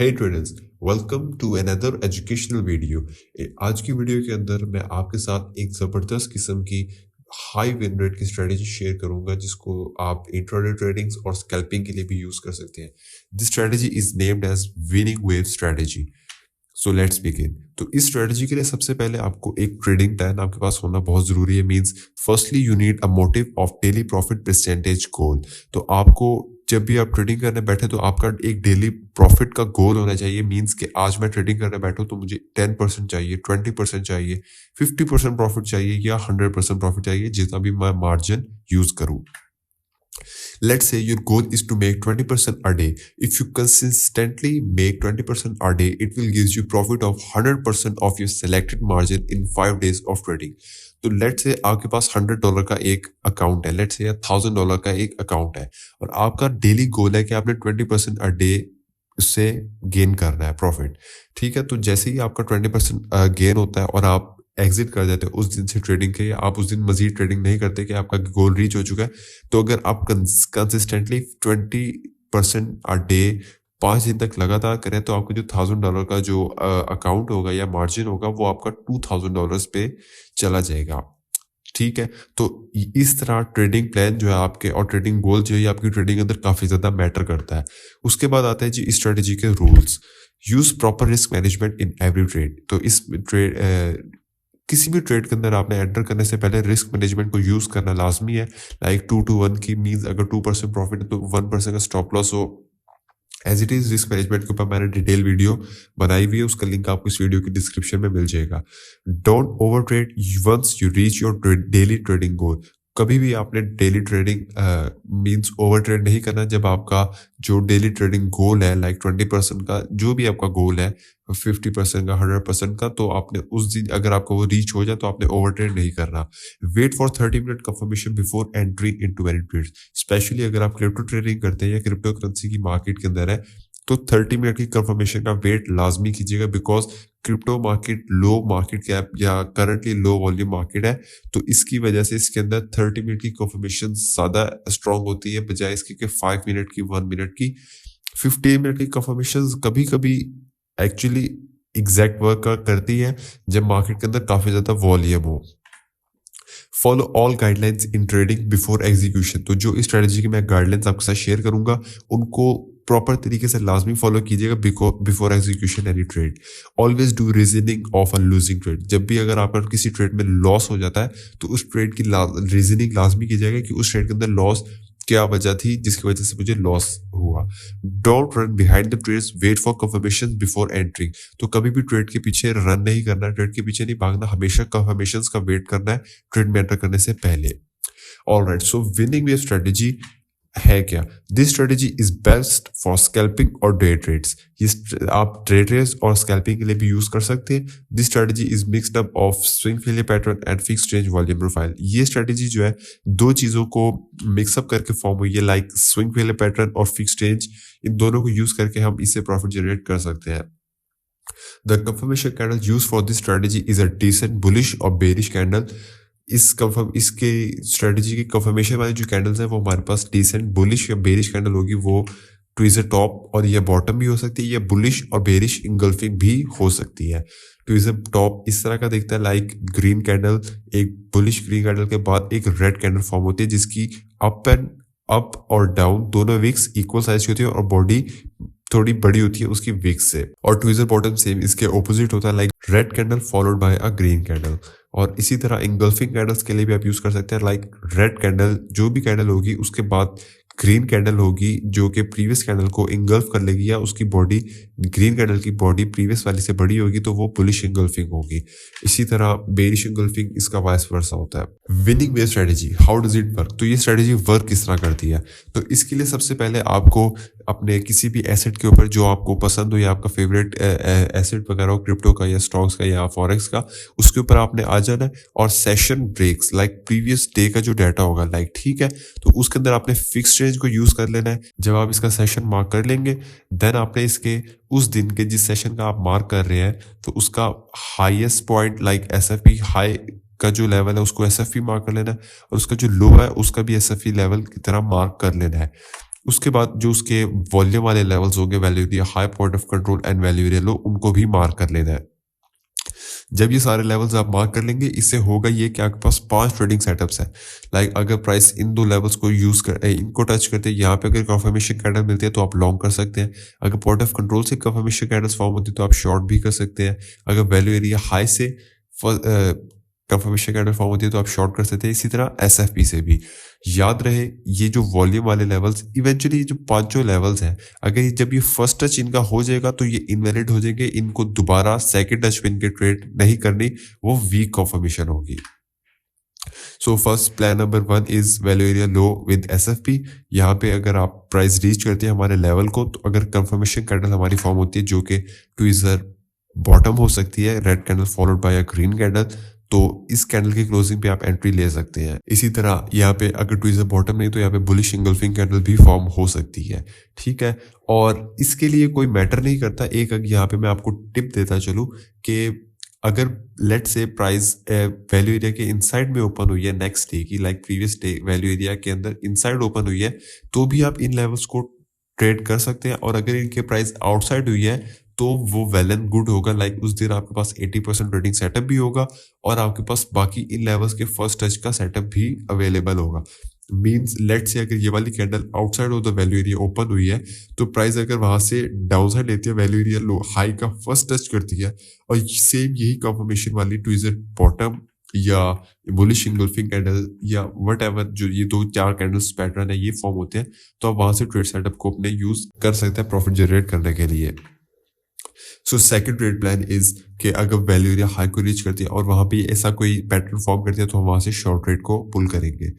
Hey traders, welcome to another educational video. आज की video के अंदर मैं आपके साथ एक ज़बरदस्त किस्म की हाई विन रेट की स्ट्रेटेजी शेयर करूंगा जिसको आप इंट्राडे ट्रेडिंग और स्कैल्पिंग के लिए भी यूज कर सकते हैं। This strategy is named as winning wave strategy. So let's begin. तो इस स्ट्रेटेजी के लिए सबसे पहले आपको एक ट्रेडिंग प्लान आपके पास होना बहुत जरूरी है। Means firstly you need a motive of daily profit percentage goal. तो आपको जब भी आप ट्रेडिंग करने बैठे तो आपका एक डेली प्रॉफिट का गोल होना चाहिए। मींस कि आज मैं ट्रेडिंग करने बैठूं तो मुझे 10% चाहिए, 20% चाहिए, 50% प्रॉफिट चाहिए या 100% प्रॉफिट चाहिए, जितना भी मैं मार्जिन यूज करूं। Let's say your goal is to make 20% a day. If you consistently make 20% a day, it will give you profit of 100% of your selected margin in 5 days of trading. तो let's say आपके पास $100 का एक account है, let's say $1000 का एक account है और आपका डेली गोल है कि आपने 20% अ डे उससे गेन करना है प्रॉफिट। ठीक है, तो जैसे ही आपका 20% गेन होता है और आप एग्जिट कर देते हैं उस दिन से ट्रेडिंग के, आप उस दिन मजीद ट्रेडिंग नहीं करते कि आपका गोल रीच हो चुका है, तो अगर आप कंसिस्टेंटली 20% अ डे 5 दिन तक लगातार करें तो आपका जो $1000 का जो अकाउंट होगा या मार्जिन होगा वो आपका $2000 पे चला जाएगा। ठीक है, तो इस तरह ट्रेडिंग प्लान जो है आपके और ट्रेडिंग गोल जो है आपकी ट्रेडिंग के अंदर काफी ज्यादा मैटर करता है। उसके बाद आता है जी स्ट्रेटेजी के rules. Use proper risk management in every trade. तो इस ट्रेड किसी भी ट्रेड के अंदर आपने एंटर करने से पहले रिस्क मैनेजमेंट को यूज करना लाजमी है। लाइक 2 to 1 की मीन्स अगर 2% प्रॉफिट है तो 1% का स्टॉप लॉस हो। As it is risk management के ऊपर मैंने डिटेल वीडियो बनाई हुई है, उसका लिंक आपको इस वीडियो की डिस्क्रिप्शन में मिल जाएगा। Don't over trade once you reach your daily trading goal. कभी भी आपने daily trading means over trade नहीं करना। जब आपका जो डेली ट्रेडिंग गोल है लाइक 20% का जो भी आपका गोल है, 50% का, 100% का, तो आपने उस दिन अगर आपको वो रीच हो जाए तो आपने ओवर ट्रेड नहीं करना। Wait for 30 minute confirmation before entering into any trades. Specially अगर आप क्रिप्टो ट्रेडिंग करते हैं या क्रिप्टो करेंसी की मार्केट के अंदर है तो 30 मिनट की कंफर्मेशन का वेट लाजमी कीजिएगा, because crypto market low market cap या करंटली लो वॉल्यूम मार्केट है, तो इसकी वजह से इसके अंदर 30 मिनट की कंफर्मेशन ज्यादा स्ट्रांग होती है बजाय इसके कि 5 मिनट की, 1 मिनट की। 15 मिनट की कंफर्मेशन कभी कभी एक्चुअली एग्जैक्ट वर्क करती है जब मार्केट के अंदर काफी ज्यादा वॉल्यूम हो। Follow all guidelines in trading before execution. तो जो इस स्ट्रेटेजी की मैं गाइडलाइंस आपके साथ शेयर करूंगा उनको प्रॉपर तरीके से लाजमी फॉलो कीजिएगा before execution any trade. Always do reasoning of a losing trade. जब भी अगर आपका किसी ट्रेड में लॉस हो जाता है तो उस ट्रेड की रीजनिंग लाजमी कीजिएगा कि उस ट्रेड के अंदर लॉस क्या वजह थी जिसकी वजह से मुझे लॉस हुआ। Don't run behind the trades, wait for confirmation before entering. तो कभी भी ट्रेड के पीछे रन नहीं करना, ट्रेड के पीछे नहीं भागना, हमेशा कंफर्मेशन का वेट करना है ट्रेड में एंटर करने से पहले। Alright, so winning wave strategy है क्या? This strategy is best for scalping और डे ट्रेड्स। ये आप डे ट्रेड्स और स्कैल्पिंग के लिए भी यूज कर सकते हैं। This strategy is mixed up of swing failure pattern and fixed range volume profile. ये स्ट्रेटेजी जो है दो चीजों को मिक्सअप करके फॉर्म हुई है, लाइक स्विंग फेलियर पैटर्न और फिक्स्ड रेंज। इन दोनों को यूज करके हम इससे प्रॉफिट जनरेट कर सकते हैं। The confirmation candle use for this strategy is a decent bullish और बेरिश कैंडल। इसके स्ट्रेटेजी की कंफर्मेशन वाली जो कैंडल्स है वो हमारे पास डिसेंट बुलिश या बेरिश कैंडल होगी। वो ट्विजर टॉप और ये बॉटम भी हो सकती है, या बुलिश और बेरिश इंगल्फिंग भी हो सकती है। ट्विजर टॉप इस तरह का दिखता है, लाइक ग्रीन कैंडल, एक बुलिश ग्रीन कैंडल के बाद एक रेड कैंडल फॉर्म होती है जिसकी अप और डाउन दोनों विक्स इक्वल साइज की होती है और बॉडी थोड़ी बड़ी होती है उसकी विक्स से। और ट्विजर बॉटम सेम इसके ऑपोजिट होता है, like red candle followed by a green candle. और इसी तरह इंगल्फिंग कैंडल्स के लिए भी आप यूज कर सकते हैं, लाइक रेड कैंडल जो भी कैंडल होगी उसके बाद ग्रीन कैंडल होगी जो कि प्रीवियस कैंडल को इंगल्फ कर लेगी, या उसकी बॉडी ग्रीन कैंडल की बॉडी प्रीवियस वाली से बड़ी होगी तो वो बुलिश इंगल्फिंग होगी। इसी तरह बेरिश इंगल्फिंग इसका वाइस वर्सा होता है। Winning wave strategy, how does it work? तो ये स्ट्रेटेजी वर्क किस तरह करती है? तो इसके लिए सबसे पहले आपको अपने किसी भी एसेट के ऊपर जो आपको पसंद हो या आपका फेवरेट एसेट वगैरह हो, क्रिप्टो का या स्टॉक्स का या फॉरेक्स का, उसके ऊपर आपने आ जाना है और session breaks like previous day का जो डाटा होगा, लाइक ठीक है, तो उसके अंदर आपने फिक्स्ड रेंज को यूज कर लेना है। जब आप इसका सेशन मार्क कर लेंगे देन आपने इसके उस दिन के जिस सेशन का आप मार्क कर रहे हैं तो उसका highest point like SFP high का जो लेवल है उसको एसएफपी मार्क कर लेना है और उसका जो लो है उसका भी एसएफपी लेवल की तरह मार्क कर लेना है। उसके बाद जो उसके वॉल्यूम वाले लेवल्स होंगे, value area high, point of control and value area low, उनको भी मार्क कर लेना है। जब ये सारे लेवल्स आप मार्क कर लेंगे, इससे होगा ये कि आपके पास 5 ट्रेडिंग सेटअप्स है। लाइक अगर प्राइस इन 2 लेवल्स को यूज कर इनको टच करते हैं, यहाँ पे अगर कंफर्मेशन कैंडल मिलती है तो आप लॉन्ग कर सकते हैं। अगर पॉइंट ऑफ कंट्रोल से कंफर्मेशन कैंडल्स फॉर्म होती है तो आप शॉर्ट भी कर सकते हैं। अगर वैल्यू एरिया हाई से कंफर्मेशन कैंडल फॉर्म होती है तो आप शॉर्ट कर सकते हैं। इसी तरह एसएफपी से भी। याद रहे ये जो वॉल्यूम वाले लेवल्स, इवेंचुअली जो 5 लेवल्स हैं, अगर जब ये फर्स्ट टच इनका हो जाएगा तो ये इनवैलिड हो जाएंगे, इनको दोबारा सेकंड टच पे इनके ट्रेड नहीं करनी, वो वीक कंफर्मेशन होगी। So first plan number 1 is value area low with SFP. यहाँ पे अगर आप प्राइस रीच करते हैं हमारे लेवल को, तो अगर कंफर्मेशन कैंडल हमारी फॉर्म होती है जो कि ट्विज़र बॉटम हो सकती है, red candle followed by a green candle, तो इस कैंडल की क्लोजिंग पे आप एंट्री ले सकते हैं। इसी तरह यहाँ पे अगर ट्विज़र बॉटम नहीं तो यहाँ पे बुलिश इंगल्फिंग कैंडल भी फॉर्म हो सकती है। ठीक है, और इसके लिए कोई मैटर नहीं करता। एक यहाँ पे मैं आपको टिप देता चलूँ कि अगर लेट से प्राइस वैल्यू एरिया के इनसाइड में ओपन हुई है नेक्स्ट डे की, like previous day value area के अंदर इनसाइड ओपन हुई है, तो भी आप इन लेवल्स को ट्रेड कर सकते हैं। और अगर इनके प्राइस आउटसाइड हुई है तो वो वेल एंड गुड होगा। लाइक उस दिन आपके पास 80% ट्रेडिंग सेटअप भी होगा और आपके पास बाकी इन लेवल्स के फर्स्ट टच का सेटअप भी अवेलेबल होगा। मींस लेट से अगर ये वाली candle outside of the value area open हुई है, तो प्राइस अगर वहां से डाउन साइड लेती है, वैल्यू एरिया लो हाई का फर्स्ट टच करती है और सेम यही कंफर्मेशन वाली ट्विज़र बॉटम या बुलिश इंगल्फिंग कैंडल या व्हाटएवर जो ये 2-4 कैंडल्स पैटर्न है ये फॉर्म होते हैं, तो आप वहां से ट्रेड सेटअप को अपने यूज कर सकते हैं प्रॉफिट जनरेट करने के लिए। So second trade plan is कि अगर वैल्यू एरिया हाई को रीच करती है और वहां पे ऐसा कोई पैटर्न फॉर्म करती है तो हम वहां से शॉर्ट ट्रेड को पुल करेंगे।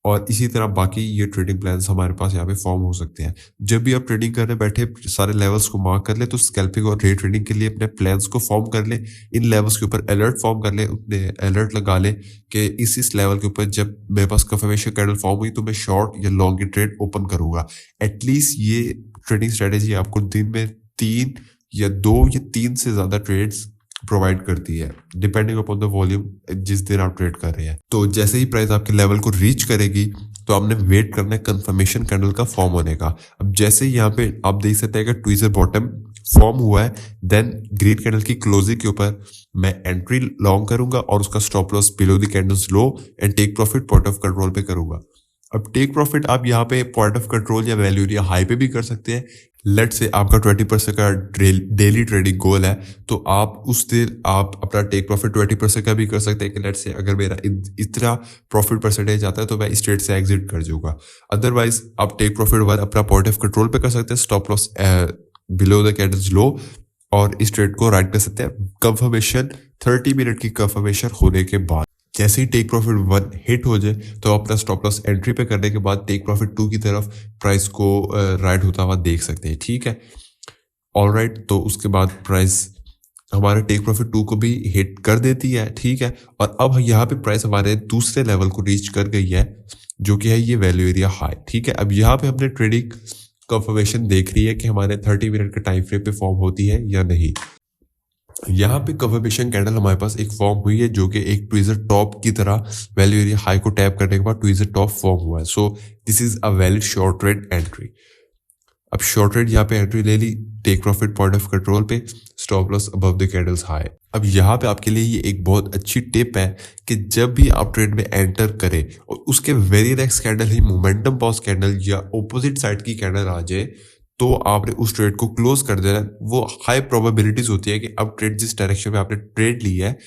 और इसी तरह बाकी ये ट्रेडिंग प्लान्स हमारे पास यहाँ पे फॉर्म हो सकते हैं। जब भी आप ट्रेडिंग करने बैठे सारे लेवल्स को मार्क कर ले, तो स्कैल्पिंग और डे ट्रेडिंग के लिए अपने प्लान्स को फॉर्म कर ले, इन लेवल्स के ऊपर अलर्ट फॉर्म कर ले, अपने अलर्ट लगा ले कि इस लेवल के ऊपर जब मेरे पास कंफर्मेशन कैंडल फॉर्म हुई तो मैं शॉर्ट या लॉन्ग की ट्रेड ओपन करूंगा। एटलीस्ट ये ट्रेडिंग स्ट्रेटेजी आपको दिन में 3 या 2 या 3 से ज्यादा ट्रेड्स प्रोवाइड करती है, डिपेंडिंग अपॉन द वॉल्यूम जिस दिन आप ट्रेड कर रहे हैं। तो जैसे ही प्राइस आपके लेवल को रीच करेगी तो आपने वेट करना है कंफर्मेशन कैंडल का फॉर्म होने का। अब जैसे ही यहाँ पे आप देख सकते हैं कि ट्विज़र बॉटम फॉर्म हुआ है, देन ग्रीन कैंडल की क्लोजिंग के ऊपर मैं एंट्री लॉन्ग करूंगा और उसका stop loss below the candles low and take profit point of control पे करूंगा। अब टेक प्रॉफिट आप यहाँ पे पॉइंट ऑफ कंट्रोल या वैल्यू एरिया हाई पे भी कर सकते हैं। लेट से आपका 20% का डेली ट्रेडिंग गोल है, तो आप उस दिन आप अपना टेक प्रॉफिट 20% का भी कर सकते हैं कि लेट से अगर मेरा इतना प्रॉफिट परसेंटेज आता है तो मैं इस ट्रेड से एग्जिट कर जाऊंगा। अदरवाइज आप टेक प्रॉफिट 1 अपना पॉइंट ऑफ कंट्रोल पे कर सकते हैं, stop loss below the candles low, और इस ट्रेड को राइट कर सकते हैं कंफर्मेशन 30 मिनट की कंफर्मेशन होने के बाद। जैसे ही टेक प्रॉफिट 1 हिट हो जाए तो अपना स्टॉप लॉस एंट्री पे करने के बाद टेक प्रॉफिट 2 की तरफ प्राइस को राइट होता हुआ देख सकते हैं। ठीक है, ऑलराइट। तो उसके बाद प्राइस हमारे टेक प्रॉफिट 2 को भी हिट कर देती है। ठीक है, और अब यहाँ पे प्राइस हमारे दूसरे लेवल को रीच कर गई है जो कि है ये वैल्यू एरिया हाई। ठीक है, अब यहाँ पे हमने ट्रेडिंग कंफर्मेशन देख रही है कि हमारे 30 मिनट के टाइम फ्रेम पे फॉर्म होती है या नहीं। यहाँ पे कंफर्मेशन कैंडल हमारे पास एक फॉर्म हुई है जो कि एक ट्विज़र टॉप की तरह वैल्यू एरिया हाई को टैप करने के बाद ट्विज़र टॉप फॉर्म हुआ है। So this is a valid short trade entry. अब शॉर्ट ट्रेड यहाँ पे एंट्री ले ली, take profit point of control पे, stop loss above the candles high. अब यहाँ पे आपके लिए ये एक बहुत अच्छी टिप है कि जब भी आप ट्रेड में एंटर करें और उसके वेरी नेक्स्ट कैंडल ही मोमेंटम पॉज कैंडल या ऑपोजिट साइड की कैंडल आ जाए, तो आपने उस ट्रेड को क्लोज कर देना है। वो हाई प्रोबेबिलिटीज होती है कि अब ट्रेड जिस डायरेक्शन में आपने ट्रेड ली है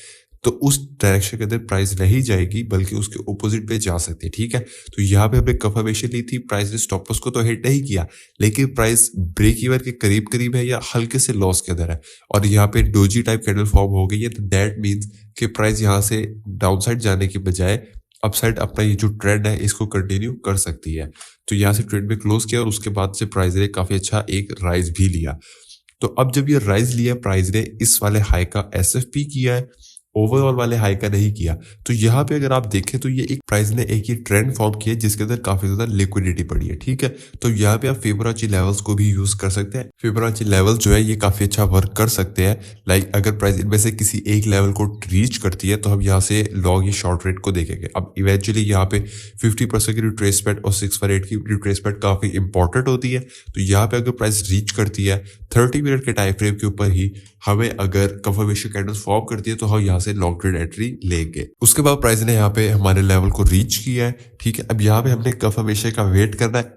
तो उस डायरेक्शन के अंदर प्राइस नहीं जाएगी बल्कि उसके ऑपोजिट पे जा सकती है। ठीक है, तो यहाँ पे हमने कंफर्मेशन ली थी, प्राइस ने स्टॉप लॉस को तो हिट नहीं किया, लेकिन प्राइस ब्रेक इवन के करीब करीब है या हल्के से लॉस के अंदर है और यहाँ पे डोजी टाइप कैंडल फॉर्म हो गई है। तो दैट मीन्स कि प्राइस यहाँ से डाउन साइड जाने की बजाय अपसाइड अपना ये जो ट्रेंड है इसको कंटिन्यू कर सकती है। तो यहाँ से ट्रेड में क्लोज किया और उसके बाद से प्राइस ने काफी अच्छा एक राइज भी लिया। तो अब जब ये राइज लिया प्राइस ने, इस वाले हाई का एसएफपी किया है ओवरऑल वाले हाई का नहीं किया। तो यहाँ पे अगर आप देखें तो ये एक प्राइस ने एक ये ट्रेंड फॉर्म किया जिसके अंदर काफी ज्यादा लिक्विडिटी पड़ी है, ठीक है। तो यहाँ पे आप फिबोनाची लेवल्स को भी यूज कर सकते हैं। फिबोनाची लेवल जो है ये काफी अच्छा वर्क कर सकते हैं। लाइक अगर प्राइस इनमें से किसी एक लेवल को रीच करती है तो हम यहाँ से लॉन्ग या शॉर्ट रेट को देखेंगे। अब इवेंचुअली यहाँ पे 50% की रिट्रेसमेंट और 618 की रिट्रेसमेंट काफी इंपॉर्टेंट होती है। तो यहाँ पे अगर प्राइस रीच करती है 30 मिनट के टाइम फ्रेम के ऊपर ही, हमें अगर कंफर्मेशन कैंडल्स फॉर्म करती है तो हम यहाँ से लॉन्ग ट्रेड एंट्री लेंगे। उसके बाद प्राइस ने यहाँ पे हमारे लेवल को रीच किया है, ठीक है। अब यहाँ पे हमने कंफर्मेशन का वेट करना है,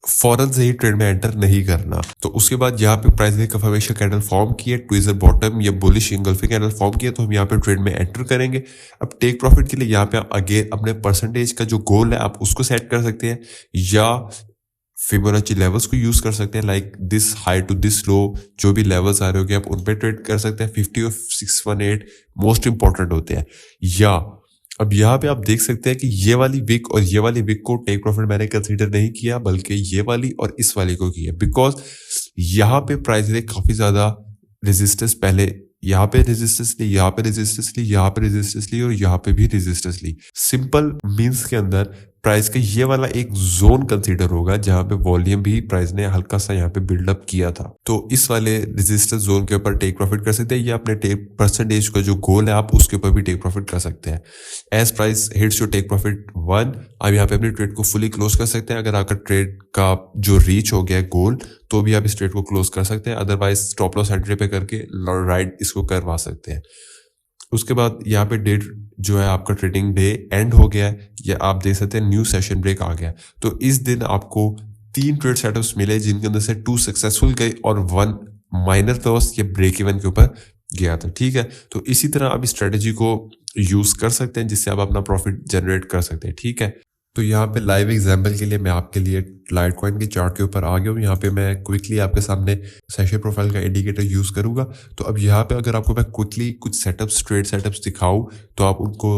फौरन से ही ट्रेड में एंटर नहीं करना। तो उसके बाद यहाँ पे प्राइस ने कंफर्मेशन कैंडल फॉर्म किया, ट्विजर बॉटम या बुलिश इंगल्फिंग कैंडल फॉर्म किया, तो हम यहाँ पे ट्रेड में एंटर करेंगे। अब टेक प्रॉफिट के लिए यहाँ पे आप अगेन अपने परसेंटेज का जो गोल है आप उसको सेट कर सकते हैं, या फिबोनाची लेवल्स को यूज कर सकते हैं। Like this high to this low, जो भी लेवल्स आ रहे होंगे आप उन पे ट्रेड कर सकते हैं। 50 और 618 मोस्ट इंपॉर्टेंट होते हैं। या अब यहाँ पे आप देख सकते हैं कि ये वाली विक और ये वाली विक को टेक प्रॉफिट मैंने कंसीडर नहीं किया, बल्कि ये वाली और इस वाली को किया, बिकॉज यहाँ पे प्राइस ने काफी ज्यादा रेजिस्टेंस, पहले यहाँ पे रेजिस्टेंस ली, यहाँ पे रेजिस्टेंस ली, यहाँ पे रेजिस्टेंस ली और यहाँ पे भी रेजिस्टेंस ली। सिंपल मीन्स के अंदर प्राइस का ये वाला एक जोन कंसीडर होगा जहां पे वॉल्यूम भी प्राइस ने हल्का सा यहाँ पे बिल्डअप किया था। तो इस वाले रेजिस्टेंस जोन के ऊपर टेक प्रॉफिट कर सकते हैं, या अपने टेक परसेंटेज का जो गोल है आप उसके ऊपर भी टेक प्रॉफिट कर सकते हैं। As price hits your take profit 1, आप यहाँ पे अपने ट्रेड को फुली क्लोज कर सकते हैं। अगर आपका ट्रेड का जो रीच हो गया है गोल, तो भी आप इस ट्रेड को क्लोज कर सकते हैं। अदरवाइज स्टॉप लॉस एंट्री पे करके राइट इसको करवा सकते हैं। उसके बाद यहाँ पे डेट जो है आपका ट्रेडिंग डे एंड हो गया है, या आप देख सकते हैं न्यू सेशन ब्रेक आ गया। तो इस दिन आपको 3 ट्रेड सेटअप्स मिले जिनके अंदर से 2 सक्सेसफुल गए और 1 माइनर लॉस या ब्रेक इवन के ऊपर गया था, ठीक है। तो इसी तरह आप इस स्ट्रेटेजी को यूज कर सकते हैं जिससे आप अपना प्रॉफिट जनरेट कर सकते हैं, ठीक है। तो यहाँ पे लाइव एग्जांपल के लिए मैं आपके लिए लाइटकॉइन के चार्ट के ऊपर आ गया हूँ। यहाँ पे मैं क्विकली आपके सामने सेशन प्रोफाइल का इंडिकेटर यूज करूंगा। तो अब यहाँ पे अगर आपको मैं क्विकली कुछ सेटअप्स, ट्रेड सेटअप्स दिखाऊं तो आप उनको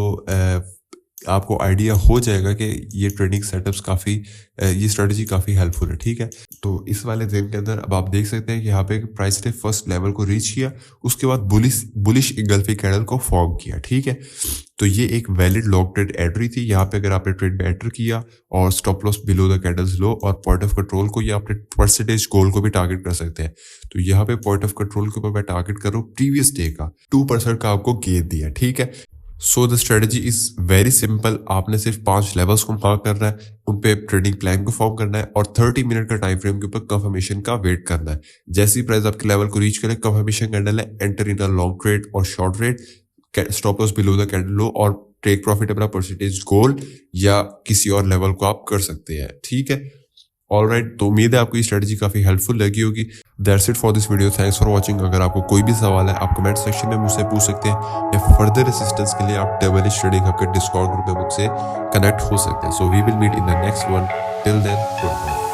आपको आइडिया हो जाएगा कि ये ट्रेडिंग सेटअप्स काफ़ी, ये स्ट्रेटजी काफ़ी हेल्पफुल है, ठीक है। तो इस वाले दिन के अंदर अब आप देख सकते हैं कि यहाँ पे प्राइस ने फर्स्ट लेवल को रीच किया, उसके बाद बुलिश इंगल्फिंग कैंडल को फॉर्म किया, ठीक है। तो ये एक वैलिड लॉन्ग ट्रेड एंट्री थी। यहाँ पे अगर आपने ट्रेड में एंटर किया और stop loss below the candles low और पॉइंट ऑफ कंट्रोल को या अपने परसेंटेज गोल को भी टारगेट कर सकते हैं। तो यहाँ पे पॉइंट ऑफ कंट्रोल के ऊपर मैं टारगेट कर रहा हूँ प्रीवियस डे का 2% का आपको गेन दिया, ठीक है। So the strategy is very simple. आपने सिर्फ 5 लेवल्स को मार्क करना है, उन पे ट्रेडिंग प्लान को फॉर्म करना है और 30 मिनट का टाइम फ्रेम के ऊपर कंफर्मेशन का वेट करना है। जैसे ही प्राइस आपके लेवल को रीच करे, कंफर्मेशन कैंडल है, enter in a long trade और short trade, stop loss below the candle low और टेक प्रॉफिट अपना परसेंटेज गोल या किसी और लेवल को आप कर सकते हैं, ठीक है। ऑलराइट, तो उम्मीद है आपको ये स्ट्रेटजी काफी हेल्पफुल लगी होगी। That's it for this video, thanks for watching. अगर आपको कोई भी सवाल है आप कमेंट सेक्शन में मुझसे पूछ सकते हैं, या फर्दर असिस्टेंस के लिए आप डबलिश ट्रेडिंग हब के डिस्कॉर्ड ग्रुप में मुझसे कनेक्ट हो सकते हैं। So we will meet in the next one, till then good bye.